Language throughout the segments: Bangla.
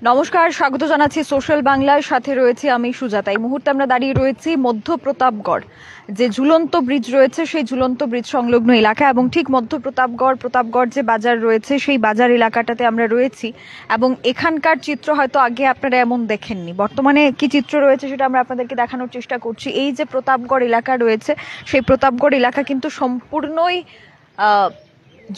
নমস্কার, স্বাগত জানাচ্ছি সোশ্যাল বাংলার সাথে রয়েছে আমি সুজাতা। এই মুহূর্তে আমরা দাঁড়িয়ে রয়েছি মধ্য প্রতাপগড়, যে ঝুলন্ত ব্রিজ রয়েছে সেই ঝুলন্ত ব্রিজ সংলগ্ন এলাকা, এবং ঠিক মধ্য প্রতাপগড় যে বাজার রয়েছে সেই বাজার এলাকাটাতে আমরা রয়েছি। এবং এখানকার চিত্র হয়তো আগে আপনারা এমন দেখেননি। বর্তমানে কি চিত্র রয়েছে সেটা আমরা আপনাদেরকে দেখানোর চেষ্টা করছি। এই যে প্রতাপগড় এলাকা রয়েছে সেই প্রতাপগড় এলাকা কিন্তু সম্পূর্ণই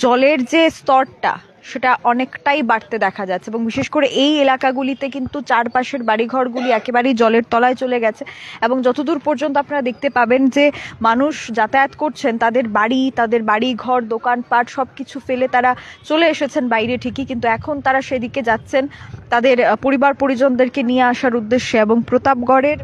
জলের যে স্তরটা সেটা অনেকটাই বাড়তে দেখা যাচ্ছে, এবং বিশেষ করে এই এলাকাগুলিতে কিন্তু চারপাশের বাড়িঘরগুলি একেবারেই জলের তলায় চলে গেছে। এবং যতদূর পর্যন্ত আপনারা দেখতে পাবেন যে মানুষ যাতায়াত করছেন, তাদের বাড়ি ঘর দোকানপাট সবকিছু ফেলে তারা চলে এসেছেন বাইরে ঠিকই, কিন্তু এখন তারা সেদিকে যাচ্ছেন তাদের পরিবার পরিজনদেরকে নিয়ে আসার উদ্দেশ্যে। এবং প্রতাপগড়ের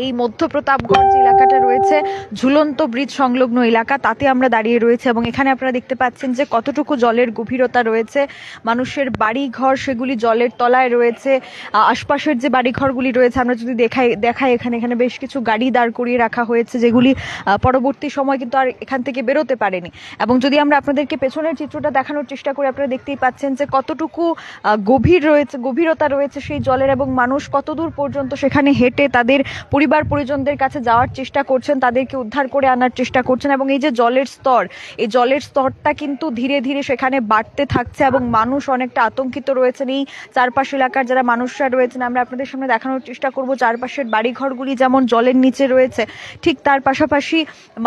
এই মধ্য প্রতাপগড় যে এলাকাটা রয়েছে ঝুলন্ত ব্রিজ সংলগ্ন এলাকা, তাতে আমরা দাঁড়িয়ে রয়েছে। এবং এখানে আপনারা দেখতে পাচ্ছেন যে কতটুকু জলের গভীরতা রয়েছে। মানুষের বাড়ি ঘর সেগুলি জলের তলায় রয়েছে। আশপাশের যে বাড়ি ঘরগুলি রয়েছে আমরা যদি দেখাই এখানে বেশ কিছু গাড়ি দাঁড় করিয়ে রাখা হয়েছে, যেগুলি পরবর্তী সময় কিন্তু আর এখান থেকে বেরোতে পারেনি। এবং যদি আমরা আপনাদেরকে পেছনের চিত্রটা দেখানোর চেষ্টা করি, আপনারা দেখতেই পাচ্ছেন যে কতটুকু গভীরতা রয়েছে সেই জলের, এবং মানুষ কতদূর পর্যন্ত সেখানে হেঁটে তাদের পরিবার পরিজনদের কাছে যাওয়ার চেষ্টা করছেন, তাদেরকে উদ্ধার করে আনার চেষ্টা করছেন। এবং এই যে এই জলের স্তরটা কিন্তু ধীরে ধীরে সেখানে বাড়তে থাকছে, এবং মানুষ অনেকটা আতঙ্কিত রয়েছেন। এই চারপাশ এলাকার যারা মানুষরা রয়েছেন আমরা আপনাদের সামনে দেখানোর চেষ্টা করব। চারপাশের বাড়িঘরগুলি যেমন জলের নিচে রয়েছে, ঠিক তার পাশাপাশি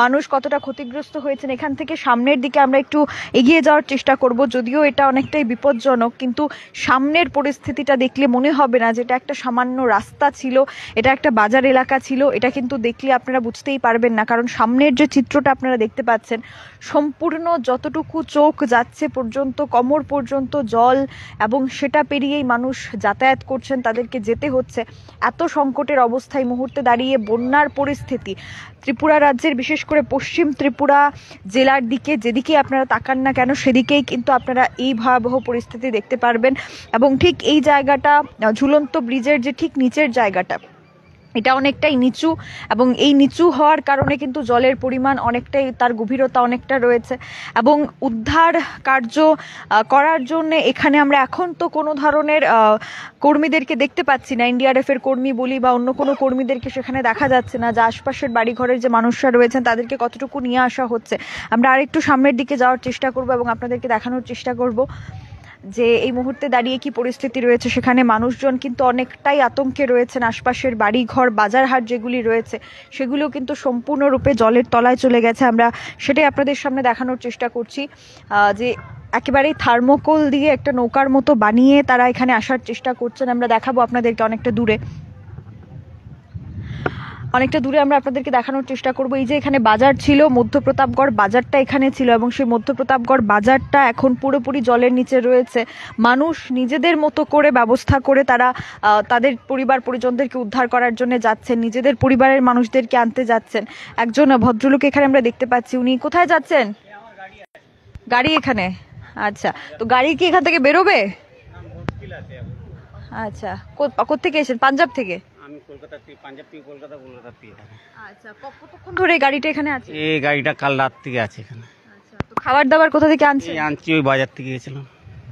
মানুষ কতটা ক্ষতিগ্রস্ত হয়েছেন। এখান থেকে সামনের দিকে আমরা একটু এগিয়ে যাওয়ার চেষ্টা করব, যদিও এটা অনেকটাই বিপজ্জনক, কিন্তু সামনের পরিস্থিতিটা দেখলে মনে হবে না যে এটা একটা সামান্য রাস্তা ছিল, এটা একটা বাজার এলাকা ছিল। এটা কিন্তু দেখলে আপনারা বুঝতেই পারবেন না, কারণ সামনের যে চিত্রটা আপনারা দেখতে পাচ্ছেন সম্পূর্ণ যতটুকু চোখ যাচ্ছে পর্যন্ত কোমর পর্যন্ত জল, এবং সেটা পেরিয়েই মানুষ যাতায়াত করছেন, তাদেরকে যেতে হচ্ছে। এত সংকটের অবস্থায় মুহূর্তে দাঁড়িয়ে বন্যার পরিস্থিতি ত্রিপুরা রাজ্যের, বিশেষ করে পশ্চিম ত্রিপুরা জেলার দিকে যেদিকে আপনারা তাকান না কেন সেদিকেই কিন্তু আপনারা এই ভয়াবহ পরিস্থিতি দেখতে পারবেন। এবং ঠিক এই জায়গাটা ঝুলন্ত ব্রিজের যে ঠিক নিচের জায়গাটা, এটা অনেকটাই নিচু, এবং এই নিচু হওয়ার কারণে কিন্তু জলের পরিমাণ অনেকটাই, তার গভীরতা অনেকটা রয়েছে। এবং উদ্ধার কার্য করার জন্য এখানে আমরা এখন তো কোনো ধরনের কর্মীদেরকে দেখতে পাচ্ছি না, এনডিআরএফ এর কর্মী বলি বা অন্য কোনো কর্মীদেরকে সেখানে দেখা যাচ্ছে না। যে আশপাশের বাড়িঘরের যে মানুষরা রয়েছেন তাদেরকে কতটুকু নিয়ে আসা হচ্ছে, আমরা আরেকটু সামনের দিকে যাওয়ার চেষ্টা করব এবং আপনাদেরকে দেখানোর চেষ্টা করব যে এই মুহূর্তে দাঁড়িয়ে কি পরিস্থিতি রয়েছে। সেখানে মানুষজন কিন্তু অনেকটাই আতঙ্কে রয়েছেন। আশপাশের বাড়ি ঘর বাজারহাট যেগুলি রয়েছে সেগুলো কিন্তু সম্পূর্ণরূপে জলের তলায় চলে গেছে। আমরা সেটাই আপনাদের সামনে দেখানোর চেষ্টা করছি যে একেবারেই থার্মোকোল দিয়ে একটা নৌকার মতো বানিয়ে তারা এখানে আসার চেষ্টা করছেন। আমরা দেখাবো আপনাদেরকে অনেকটা দূরে আমরা আপনাদেরকে দেখানোর চেষ্টা করব। এই যে এখানে বাজার ছিল, মধ্য প্রতাপগড় বাজারটা এখানে ছিল, এবং সেই মধ্য প্রতাপগড় বাজারটা এখন পুরোপুরি জলের নিচে রয়েছে। মানুষ নিজেদের মতো করে ব্যবস্থা করে তারা তাদের পরিবার পরিজনদেরকে উদ্ধার করার জন্য যাচ্ছেন, নিজেদের পরিবারের মানুষদেরকে আনতে যাচ্ছেন। একজন ভদ্রলোক এখানে আমরা দেখতে পাচ্ছি, উনি কোথায় যাচ্ছেন? গাড়ি এখানে, আচ্ছা। তো গাড়ি কি এখান থেকে বেরোবে? আচ্ছা, কোত্থেকে এসেছেন? পাঞ্জাব থেকে? আচ্ছা, কতক্ষণ ধরে গাড়িটা এখানে আছে? এই গাড়িটা কাল রাত থেকে আছে এখানে। আচ্ছা, তো খাবার দাবার কোথা থেকে আনছি? ওই বাজার থেকে গেছিলাম।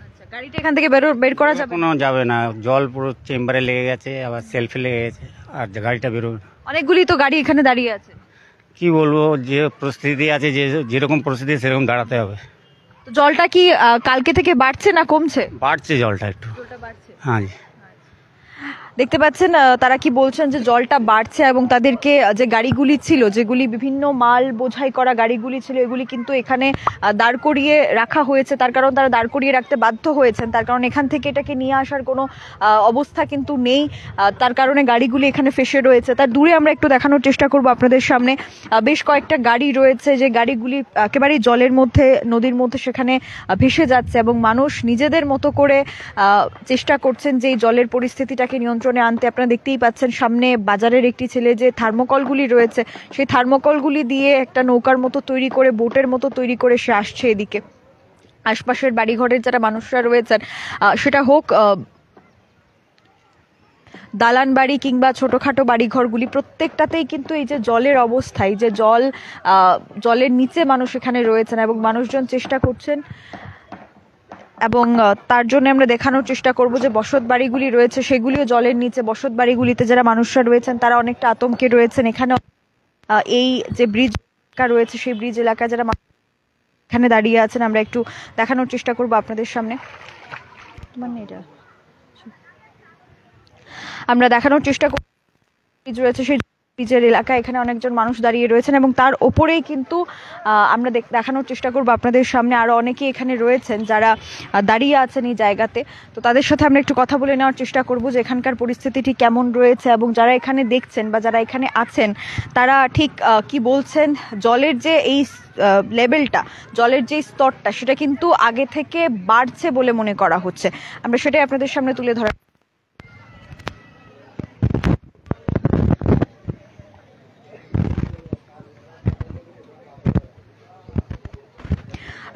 আচ্ছা, গাড়িটা এখান থেকে বের করা যাবে? কোনো যাবে না, জল পুরো চেম্বারে লেগে গেছে, আবার সেলফে লেগে গেছে, আর গাড়িটা বেরোবে না। অনেকগুলি তো গাড়ি এখানে দাঁড়িয়ে আছে। কি বলবো, যে পরিস্থিতি আছে, যেরকম পরিস্থিতি সেরকম দাঁড়াতে হবে। তো জলটা কি কালকে থেকে বাড়ছে না কমছে? বাড়ছে জলটা একটু। হ্যাঁ জি, দেখতে পাচ্ছেন তারা কি বলছেন যে জলটা বাড়ছে, এবং তাদেরকে যে গাড়িগুলি ছিল, যেগুলি বিভিন্ন মাল বোঝাই করা গাড়িগুলি ছিল, এগুলি কিন্তু এখানে দাঁড় করিয়ে রাখা হয়েছে। তার কারণ তারা দাঁড় করিয়ে রাখতে বাধ্য হয়েছেন, তার কারণ এখান থেকে এটাকে নিয়ে আসার কোনো অবস্থা কিন্তু নেই। তার কারণে গাড়িগুলি এখানে ফেসে রয়েছে। তার দূরে আমরা একটু দেখানোর চেষ্টা করব আপনাদের সামনে। বেশ কয়েকটা গাড়ি রয়েছে, যে গাড়িগুলি একেবারেই জলের মধ্যে, নদীর মধ্যে সেখানে ভেসে যাচ্ছে, এবং মানুষ নিজেদের মতো করে চেষ্টা করছেন যে এই জলের পরিস্থিতিটাকে নিয়ন্ত্রণে আনতে। আপনারা দেখতেই পাচ্ছেন সামনে বাজারের একটি ছেলে যে থার্মোকলগুলি রয়েছে সেই থার্মোকলগুলি দিয়ে একটা নৌকার মতো তৈরি করে, বোটের মতো তৈরি করে সে আসছে এদিকে। আশপাশের বাড়িঘরের যারা মানুষরা রয়েছেন, সেটা হোক দালান বাড়ি কিংবা ছোটখাটো বাড়িঘরগুলি, প্রত্যেকটাতেই কিন্তু এই যে জলের অবস্থা, এই যে জলের নিচে মানুষ এখানে রয়েছেন, এবং মানুষজন চেষ্টা করছেন এবং তার জন্য আমরা দেখানোর চেষ্টা করব যে বসত বাড়িগুলি রয়েছে সেগুলিও জলের নিচে। বসত বাড়িগুলিতে যারা মানুষরা রয়েছেন তারা অনেকটা আতঙ্কে রয়েছেন। এখানে এই যে ব্রিজ রয়েছে সেই ব্রিজ এলাকায় যারা এখানে দাঁড়িয়ে আছেন আমরা একটু দেখানোর চেষ্টা করব আপনাদের সামনে। আমরা দেখানোর চেষ্টা করব ব্রিজ রয়েছে সেই ব্রিজের এলাকায় এখানে অনেকজন মানুষ দাঁড়িয়ে রয়েছেন এবং তার ওপরেই কিন্তু আমরা দেখানোর চেষ্টা করব আপনাদের সামনে আরো অনেকেই এখানে রয়েছেন যারা দাঁড়িয়ে আছেন এই জায়গাতে। তো তাদের সাথে আমরা একটু কথা বলে নেওয়ার চেষ্টা করব যে এখানকার পরিস্থিতিটি কেমন রয়েছে এবং যারা এখানে দেখছেন বা যারা এখানে আছেন তারা ঠিক কি বলছেন। জলের যে এই লেভেলটা, জলের যে স্তরটা সেটা কিন্তু আগে থেকে বাড়ছে বলে মনে করা হচ্ছে। আমরা সেটাই আপনাদের সামনে তুলে ধরা।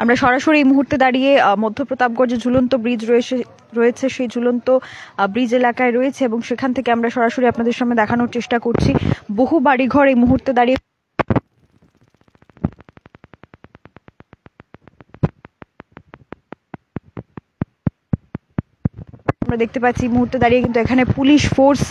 আমরা সরাসরি এই মুহূর্তে দাঁড়িয়ে মধ্যপ্রতাপগড় যে ঝুলন্ত ব্রিজ রয়েছে সেই ঝুলন্ত ব্রিজ এলাকায় রয়েছে এবং সেখান থেকে আমরা সরাসরি আপনাদের সামনে দেখানোর চেষ্টা করছি। বহু বাড়িঘর এই মুহূর্তে দাঁড়িয়ে আমরা দেখতে পাচ্ছি এই মুহূর্তে দাঁড়িয়ে কিন্তু এখানে পুলিশ ফোর্স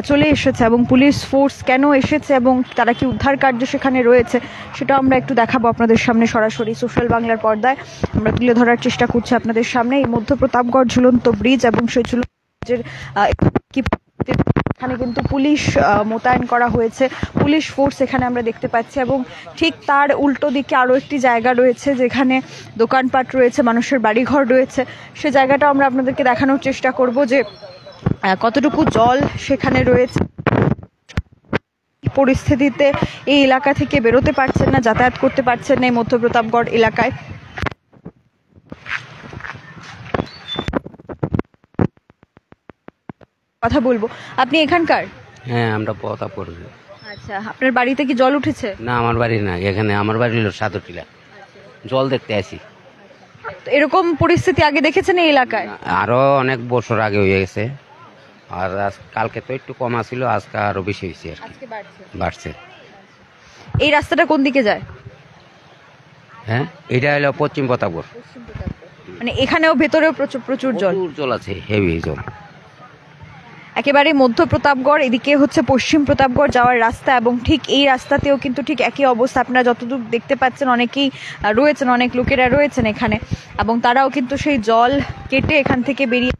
চলে এসেছে এবং পুলিশ ফোর্স কেন এসেছে এবং তারা কি উদ্ধার কার্য সেখানে রয়েছে সেটা আমরা একটু দেখাবো আপনাদের সামনে সরাসরি সোশ্যাল বাংলার পর্দায় আমরা তুলে ধরার চেষ্টা করছি আপনাদের সামনে। এই মধ্যপ্রতাপগড় ঝুলন্ত ব্রিজ এবং সেই ঝুলন্ত ব্রিজের এখানে কিন্তু পুলিশ মোতায়েন করা হয়েছে, পুলিশ ফোর্স এখানে আমরা দেখতে পাচ্ছি এবং ঠিক তার উল্টো দিকে আরো একটি জায়গা রয়েছে যেখানে দোকানপাট রয়েছে, মানুষের বাড়িঘর রয়েছে। সে জায়গাটা আমরা আপনাদেরকে দেখানোর চেষ্টা করব যে কতটুকু জল সেখানে রয়েছে, পরিস্থিতিতে এই এলাকা থেকে বেরোতে পারছেন না, যাতায়াত করতে পারছেন না এই মধ্যপ্রতাপগড় এলাকায়। কথা বলবো, আপনি এখানকার? হ্যাঁ, আমরা পথা পড়ি। আচ্ছা, আপনার বাড়িতে কি জল উঠেছে? না, আমার বাড়ি না, এখানে আমার বাড়ি হলো সাতটিলা। জল দেখতে আসি। এরকম পরিস্থিতি আগে দেখেছেন এই এলাকায়? আরো অনেক বছর আগে হয়ে গেছে, আর কালকে তো একটু কম ছিল, আজকে আরো বেশি হয়েছে আর কি, বাড়ছে। এই রাস্তাটা কোন দিকে যায়? হ্যাঁ, এটা হলো পশ্চিম প্রতাপগড়। মানে এখানেও ভেতরেও প্রচুর জল? জল আছে, হেভি জল। একেবারে মধ্য প্রতাপগড়, এদিকে হচ্ছে পশ্চিম প্রতাপগড় যাওয়ার রাস্তা এবং ঠিক এই রাস্তাতেও কিন্তু ঠিক একই অবস্থা। আপনারা যতদূর দেখতে পাচ্ছেন অনেকেই রয়েছেন, অনেক লোকেরা রয়েছেন এখানে এবং তারাও কিন্তু সেই জল কেটে এখান থেকে বেরিয়ে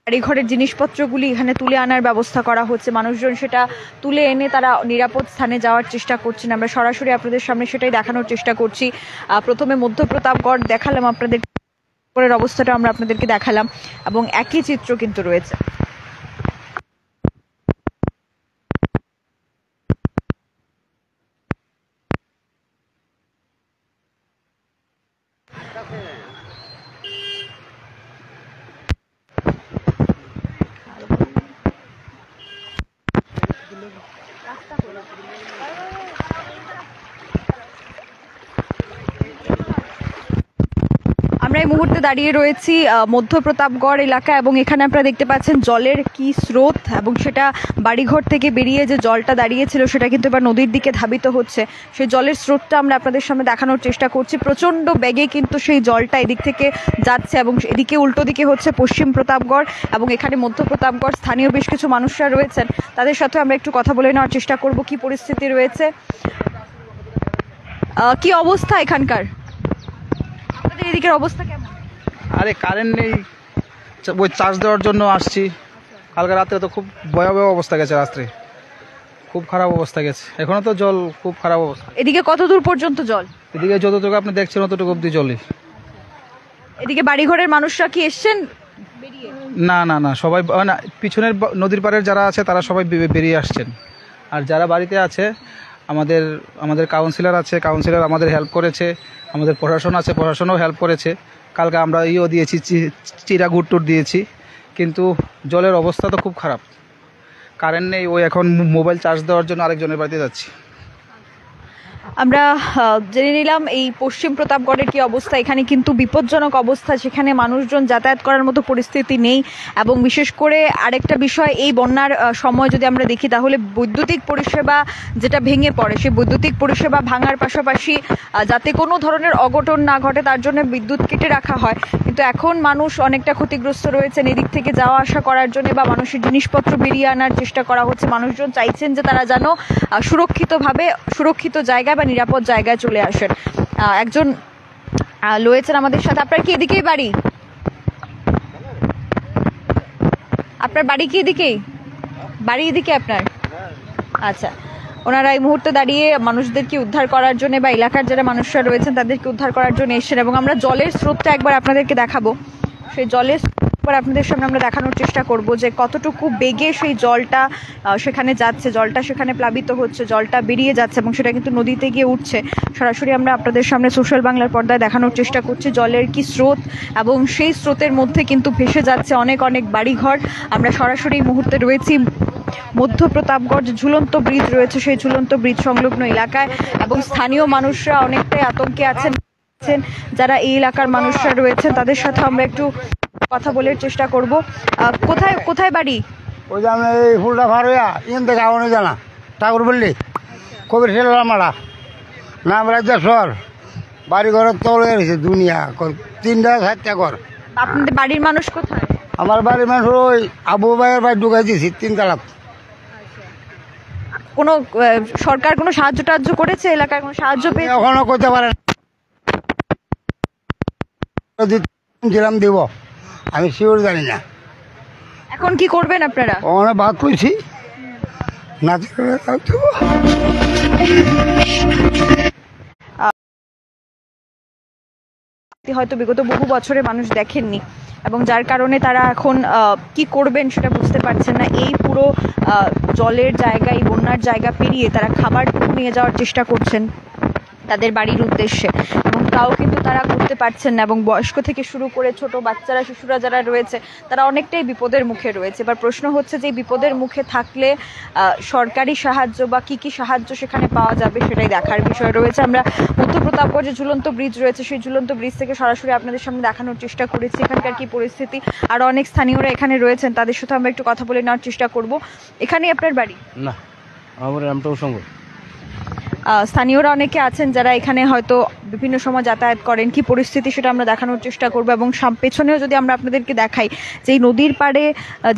বাড়িঘরের জিনিসপত্রগুলি এখানে তুলে আনার ব্যবস্থা করা হচ্ছে। মানুষজন সেটা তুলে এনে তারা নিরাপদ স্থানে যাওয়ার চেষ্টা করছেন। আমরা সরাসরি আপনাদের সামনে সেটাই দেখানোর চেষ্টা করছি। প্রথমে মধ্য প্রতাপগড় দেখালাম আপনাদের, পরের অবস্থাটা আমরা আপনাদেরকে দেখালাম এবং একই চিত্র কিন্তু রয়েছে। আমরা এই মুহূর্তে দাঁড়িয়ে রয়েছি মধ্য প্রতাপগড় এলাকা এবং এখানে আপনারা দেখতে পাচ্ছেন জলের কি স্রোত এবং সেটা বাড়িঘর থেকে বেরিয়ে যে জলটা দাঁড়িয়েছিল সেটা কিন্তু এবার নদীর দিকে ধাবিত হচ্ছে। সেই জলের স্রোতটা আমরা আপনাদের সামনে দেখানোর চেষ্টা করছি। প্রচন্ড বেগে কিন্তু সেই জলটা এদিক থেকে যাচ্ছে এবং এদিকে উল্টো দিকে হচ্ছে পশ্চিম প্রতাপগড় এবং এখানে মধ্য প্রতাপগড়। স্থানীয় বেশ কিছু মানুষরা রয়েছেন, তাদের সাথে আমরা একটু কথা বলে নেওয়ার চেষ্টা করব কি পরিস্থিতি রয়েছে, কি অবস্থা এখানকার, আপনাদের এদিকের অবস্থা কেমন? আরে কারেন্ট নেই, ওই চার্জ দেওয়ার জন্য আসছি। কালকে রাত্রে তো খুব ভয়াবহ অবস্থা গেছে, রাত্রে খুব খারাপ অবস্থা গেছে। এখনো তো জল খুব খারাপ অবস্থা। এদিকে কত দূর পর্যন্ত জল? এদিকে যতটুকু আপনি দেখছেন ততটুকু অব্দি জলই। এদিকে বাড়িঘরের মানুষরা কি এসছেন? না না না, সবাই না, পিছনের নদীর পাড়ের যারা আছে তারা সবাই বেরিয়ে আসছেন। আর যারা বাড়িতে আছে, আমাদের কাউন্সিলর আছে, কাউন্সিলর আমাদের হেল্প করেছে, আমাদের প্রশাসন আছে, প্রশাসনও হেল্প করেছে। কালকে আমরা দিয়েছি, চিরা গুড় দিয়েছি, কিন্তু জলের অবস্থা তো খুব খারাপ। কারেন্ট নেই, ওই এখন মোবাইল চার্জ দেওয়ার জন্য আরেকজনের বাড়িতে যাচ্ছি। আমরা জেনে নিলাম এই পশ্চিম প্রতাপগড়ের কি অবস্থা। এখানে কিন্তু বিপজ্জনক অবস্থা, সেখানে মানুষজন যাতায়াত করার মতো পরিস্থিতি নেই। এবং বিশেষ করে আরেকটা বিষয়, এই বন্যার সময় যদি আমরা দেখি তাহলে বৈদ্যুতিক পরিষেবা যেটা ভেঙে পড়ে, সেই বৈদ্যুতিক পরিষেবা ভাঙার পাশাপাশি যাতে কোনো ধরনের অঘটন না ঘটে তার জন্য বিদ্যুৎ কেটে রাখা হয়। কিন্তু এখন মানুষ অনেকটা ক্ষতিগ্রস্ত রয়েছেন এদিক থেকে যাওয়া আসা করার জন্য, বা মানুষের জিনিসপত্র বেরিয়ে আনার চেষ্টা করা হচ্ছে। মানুষজন চাইছেন যে তারা যেন সুরক্ষিতভাবে সুরক্ষিত জায়গায় বা নিরাপদ জায়গায় চলে আসেন। একজন রয়েছেন আমাদের সাথে। আপনার কি এদিকেই বাড়ি? আপনার বাড়ি কি এদিকেই? বাড়ি এদিকে আপনার? আচ্ছা, ওনারা এই মুহূর্তে দাঁড়িয়ে মানুষদেরকে উদ্ধার করার জন্য বা এলাকার যারা মানুষরা রয়েছেন তাদেরকে উদ্ধার করার জন্য এসেছেন। এবং আমরা জলের স্রোতটা একবার আপনাদেরকে দেখাবো। সেই জলের আপনাদের সামনে আমরা দেখানোর চেষ্টা করব যে কতটুকু বেগে সেই জলটা সেখানে যাচ্ছে, জলটা সেখানে প্লাবিত হচ্ছে, জলটা বেরিয়ে যাচ্ছে এবং সেটা কিন্তু নদীতে গিয়ে উঠছে। সরাসরি আমরা আপনাদের সামনে সোশ্যাল বাংলার পর্দায় দেখানোর চেষ্টা করছি জলের কি স্রোত, এবং সেই স্রোতের মধ্যে কিন্তু ভেসে যাচ্ছে অনেক অনেক বাড়িঘর। আমরা সরাসরি এই মুহূর্তে রয়েছি মধ্য প্রতাপগড় যে ঝুলন্ত ব্রিজ রয়েছে সেই ঝুলন্ত ব্রিজ সংলগ্ন এলাকায়, এবং স্থানীয় মানুষরা অনেকটাই আতঙ্কে আছেন। যারা এই এলাকার মানুষরা রয়েছেন তাদের সাথে আমরা একটু কথা বলার চেষ্টা করব। কোথায় কোথায় বাড়ি? ওই যে আমি এই ফুলটা ভার হইয়া ইন থেকে আওয়ানো জানা ঠাকুর বললি কবির মারা নাম রাজ্যেশ্বর বাড়ি ঘরের তলে রয়েছে দুনিয়া 3-4টা ঘর। আপনাদের বাড়ির মানুষ কোথায়? আমার বাড়ির মানুষ ওই আবু ভাইয়ের বাড়ি ঢুকাই দিয়েছি 3 তালাক। কোনো সরকার কোনো সাহায্য টাহায্য করেছে? এলাকার কোনো সাহায্য পেয়ে? এখনো করতে পারেন, দিলাম দিব, আমি শিওর জানি না। এখন কি করবেন আপনারা? ওখানে ভাত কইছি নাচ হয়তো বিগত বহু বছরে মানুষ দেখেননি, এবং যার কারণে তারা এখন কি করবেন সেটা বুঝতে পারছেন না। এই পুরো জলের জায়গা, এই বন্যার জায়গা পেরিয়ে তারা খাবারটুকু নিয়ে যাওয়ার চেষ্টা করছেন তাদের বাড়ির উদ্দেশ্যে, এবং তাও কিন্তু তারা করতে পারছেন না। এবং বয়স্ক থেকে শুরু করে ছোট বাচ্চারা, শিশুরা যারা রয়েছে তারা অনেকটাই বিপদের মুখে রয়েছে। এবার প্রশ্ন হচ্ছে যে বিপদের মুখে থাকলে সরকারি সাহায্য বা কি সাহায্য সেখানে পাওয়া যাবে সেটাই দেখার বিষয় রয়েছে। আমরা মধ্য প্রতাপগড় যে ঝুলন্ত ব্রিজ রয়েছে সেই ঝুলন্ত ব্রিজ থেকে সরাসরি আপনাদের সামনে দেখানোর চেষ্টা করেছি এখানকার কি পরিস্থিতি। আর অনেক স্থানীয়রা এখানে রয়েছেন, তাদের সাথে আমরা একটু কথা বলে নেওয়ার চেষ্টা করব। এখানেই আপনার বাড়ি? না, আমার নামটাও সঙ্গ। স্থানীয়রা অনেকে আছেন যারা এখানে হয়তো বিভিন্ন সময় যাতায়াত করেন, কি পরিস্থিতি সেটা আমরা দেখানোর চেষ্টা করব। এবং পেছনেও যদি আমরা আপনাদেরকে দেখাই যে এই নদীর পাড়ে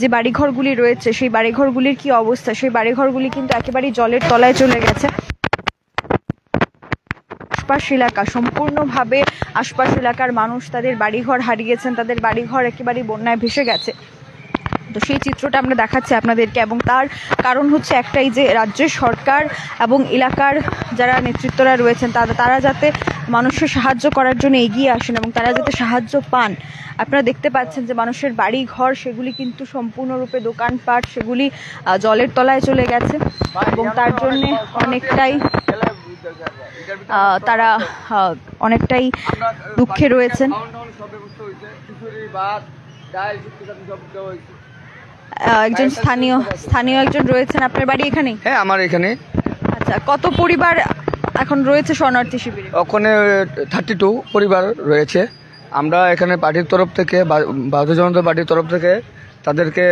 যে বাড়িঘরগুলি রয়েছে সেই বাড়িঘরগুলির কি অবস্থা, সেই বাড়িঘরগুলি কিন্তু একেবারেই জলের তলায় চলে গেছে। আশপাশ এলাকা সম্পূর্ণভাবে আশপাশ এলাকার মানুষ তাদের বাড়িঘর হারিয়েছেন, তাদের বাড়িঘর একেবারেই বন্যায় ভেসে গেছে। তো সেই চিত্রটা আমরা দেখাচ্ছি আপনাদেরকে, এবং তার কারণ হচ্ছে একটাই যে রাজ্যের সরকার এবং এলাকার যারা নেতৃত্বরা রয়েছেন তারা যাতে মানুষের সাহায্য করার জন্য এগিয়ে আসেন এবং তারা যাতে সাহায্য পান। আপনারা দেখতে পাচ্ছেন যে মানুষের বাড়ি ঘর সেগুলি কিন্তু সম্পূর্ণরূপে দোকানপাট সেগুলি জলের তলায় চলে গেছে, এবং তার জন্য অনেকটাই তারা অনেকটাই দুঃখে রয়েছেন। একজন স্থানীয় একজন রয়েছেন। আপনার বাড়ি এখানে? হ্যাঁ, আমার এখানে। আচ্ছা, কত পরিবার এখন রয়েছে শরণার্থী শিবিরে? ওখানে 32 পরিবার রয়েছে। আমরা এখানে পার্টির তরফ থেকে, ভারতীয় জনতা পার্টির তরফ থেকে তাদেরকে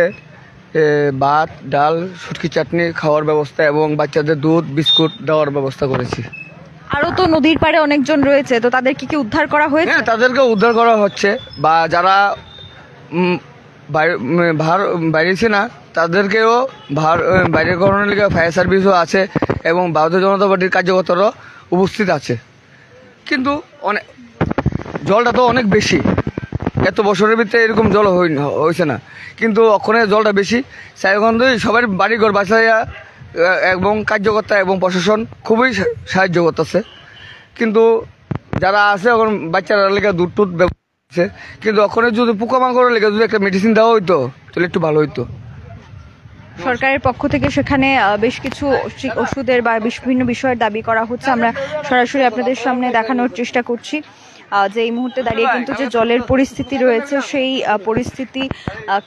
ভাত, ডাল, শুটকি চাটনি খাওয়ার ব্যবস্থা এবং বাচ্চাদের দুধ, বিস্কুট দেওয়ার ব্যবস্থা করেছি। আরো তো নদীর পাড়ে অনেকজন রয়েছে, তো তাদেরকে কি উদ্ধার করা হয়েছে? হ্যাঁ, তাদেরকে উদ্ধার করা হচ্ছে, বা যারা বাইরেছে না তাদেরকেও বাইরে করানোর লিগে ফায়ার সার্ভিসও আছে এবং ভারতীয় জনতা পার্টির কার্যকর্তারাও উপস্থিত আছে। কিন্তু অনেক জলটা তো অনেক বেশি, এত বছরের ভিতরে এরকম জল হয়েছে না, কিন্তু ওখানে জলটা বেশি। সাহেবগঞ্জে সবার বাড়িঘর বাঁচাইয়া এবং কার্যকর্তা এবং প্রশাসন খুবই সাহায্য করতেছে। কিন্তু যারা আছে এখন বাচ্চারা লেগে দুধ টুধ ব্যবহার, কিন্তু ওখানে যদি পোকামাকড়ের লেগে যদি একটা মেডিসিন দেওয়া হইতো তাহলে একটু ভালো হইতো। সরকারের পক্ষ থেকে সেখানে বেশ কিছু ওষুধের বা বিভিন্ন বিষয়ের দাবি করা হচ্ছে, আমরা সরাসরি আপনাদের সামনে দেখানোর চেষ্টা করছি। যে এই মুহূর্তে দাঁড়িয়ে কিন্তু যে জলের পরিস্থিতি রয়েছে সেই পরিস্থিতি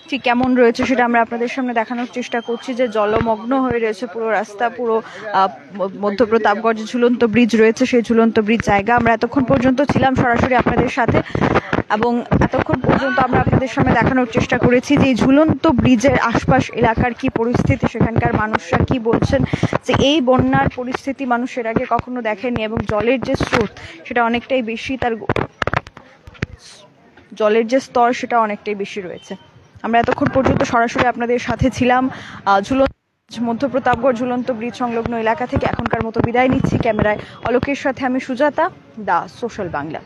ঠিক কেমন রয়েছে সেটা আমরা আপনাদের সামনে দেখানোর চেষ্টা করছি। যে জলমগ্ন হয়ে রয়েছে পুরো রাস্তা, পুরো মধ্যপ্রতাপগড় যে ঝুলন্ত ব্রিজ রয়েছে সেই ঝুলন্ত ব্রিজ জায়গা। আমরা এতক্ষণ পর্যন্ত ছিলাম সরাসরি আপনাদের সাথে এবং এতক্ষণ পর্যন্ত আমরা আপনাদের সামনে দেখানোর চেষ্টা করেছি যে এই ঝুলন্ত ব্রিজের আশপাশ এলাকার কি পরিস্থিতি, সেখানকার মানুষরা কি বলছেন যে এই বন্যার পরিস্থিতি মানুষের আগে কখনো দেখেনি এবং জলের যে স্রোত সেটা অনেকটাই বেশি, তার জলের যে স্তর সেটা অনেকটাই বেশি রয়েছে। আমরা এতক্ষণ পর্যন্ত সরাসরি আপনাদের সাথে ছিলাম ঝুলন্ত মধ্যপ্রতাপগড় ঝুলন্ত ব্রিজ সংলগ্ন এলাকা থেকে। এখনকার মতো বিদায় নিচ্ছি। ক্যামেরায় অলোকের সাথে আমি সুজাতা, দা সোশ্যাল বাংলা।